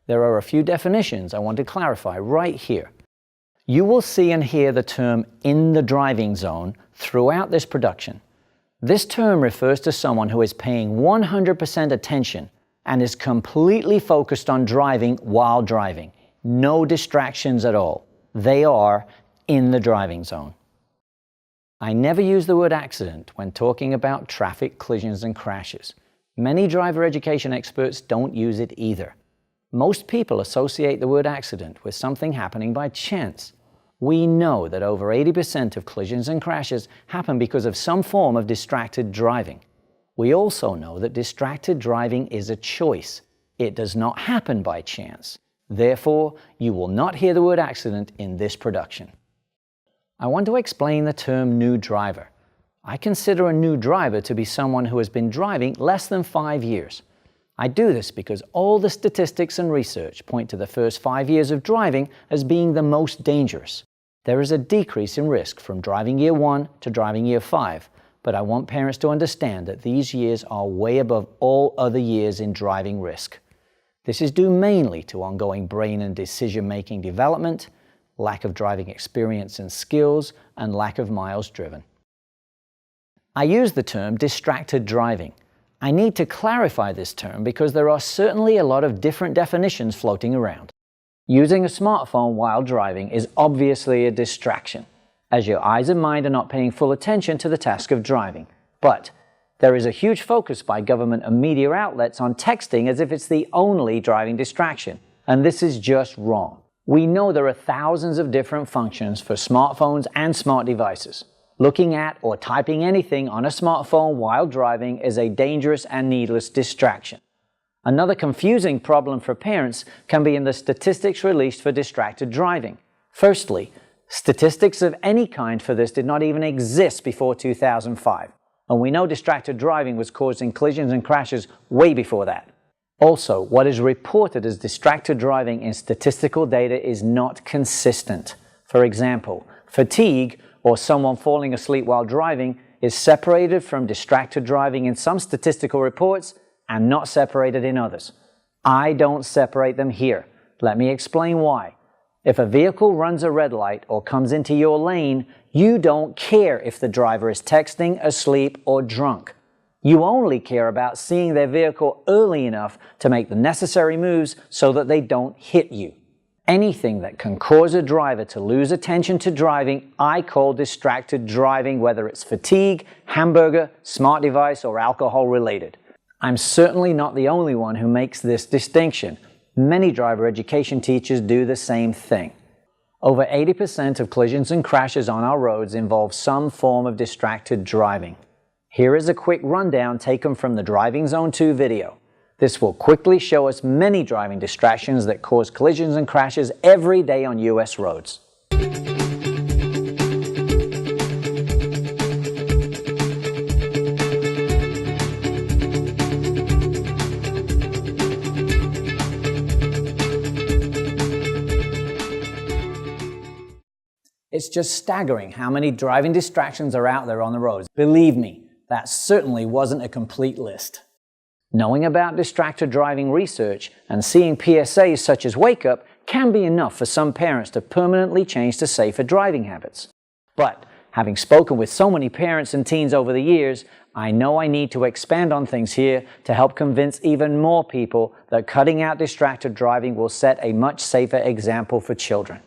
There are a few definitions I want to clarify right here. You will see and hear the term "in the driving zone" throughout this production. This term refers to someone who is paying 100% attention and is completely focused on driving while driving. No distractions at all. They are in the driving zone. I never use the word accident when talking about traffic collisions and crashes. Many driver education experts don't use it either. Most people associate the word accident with something happening by chance. We know that over 80% of collisions and crashes happen because of some form of distracted driving. We also know that distracted driving is a choice. It does not happen by chance. Therefore, you will not hear the word accident in this production. I want to explain the term new driver. I consider a new driver to be someone who has been driving less than 5 years. I do this because all the statistics and research point to the first 5 years of driving as being the most dangerous. There is a decrease in risk from driving year 1 to driving year 5, but I want parents to understand that these years are way above all other years in driving risk. This is due mainly to ongoing brain and decision-making development, lack of driving experience and skills, and lack of miles driven. I use the term distracted driving. I need to clarify this term because there are certainly a lot of different definitions floating around. Using a smartphone while driving is obviously a distraction, as your eyes and mind are not paying full attention to the task of driving. But there is a huge focus by government and media outlets on texting as if it's the only driving distraction, and this is just wrong. We know there are thousands of different functions for smartphones and smart devices. Looking at or typing anything on a smartphone while driving is a dangerous and needless distraction. Another confusing problem for parents can be in the statistics released for distracted driving. Firstly, statistics of any kind for this did not even exist before 2005, and we know distracted driving was causing collisions and crashes way before that. Also, what is reported as distracted driving in statistical data is not consistent. For example, fatigue or someone falling asleep while driving is separated from distracted driving in some statistical reports and not separated in others. I don't separate them here. Let me explain why. If a vehicle runs a red light or comes into your lane, you don't care if the driver is texting, asleep, or drunk. You only care about seeing their vehicle early enough to make the necessary moves so that they don't hit you. Anything that can cause a driver to lose attention to driving, I call distracted driving, whether it's fatigue, hamburger, smart device, or alcohol related. I'm certainly not the only one who makes this distinction. Many driver education teachers do the same thing. Over 80% of collisions and crashes on our roads involve some form of distracted driving. Here is a quick rundown taken from the Driving Zone 2 video. This will quickly show us many driving distractions that cause collisions and crashes every day on US roads. It's just staggering how many driving distractions are out there on the roads. Believe me, that certainly wasn't a complete list. Knowing about distracted driving research and seeing PSAs such as Wake Up can be enough for some parents to permanently change to safer driving habits. But having spoken with so many parents and teens over the years, I know I need to expand on things here to help convince even more people that cutting out distracted driving will set a much safer example for children.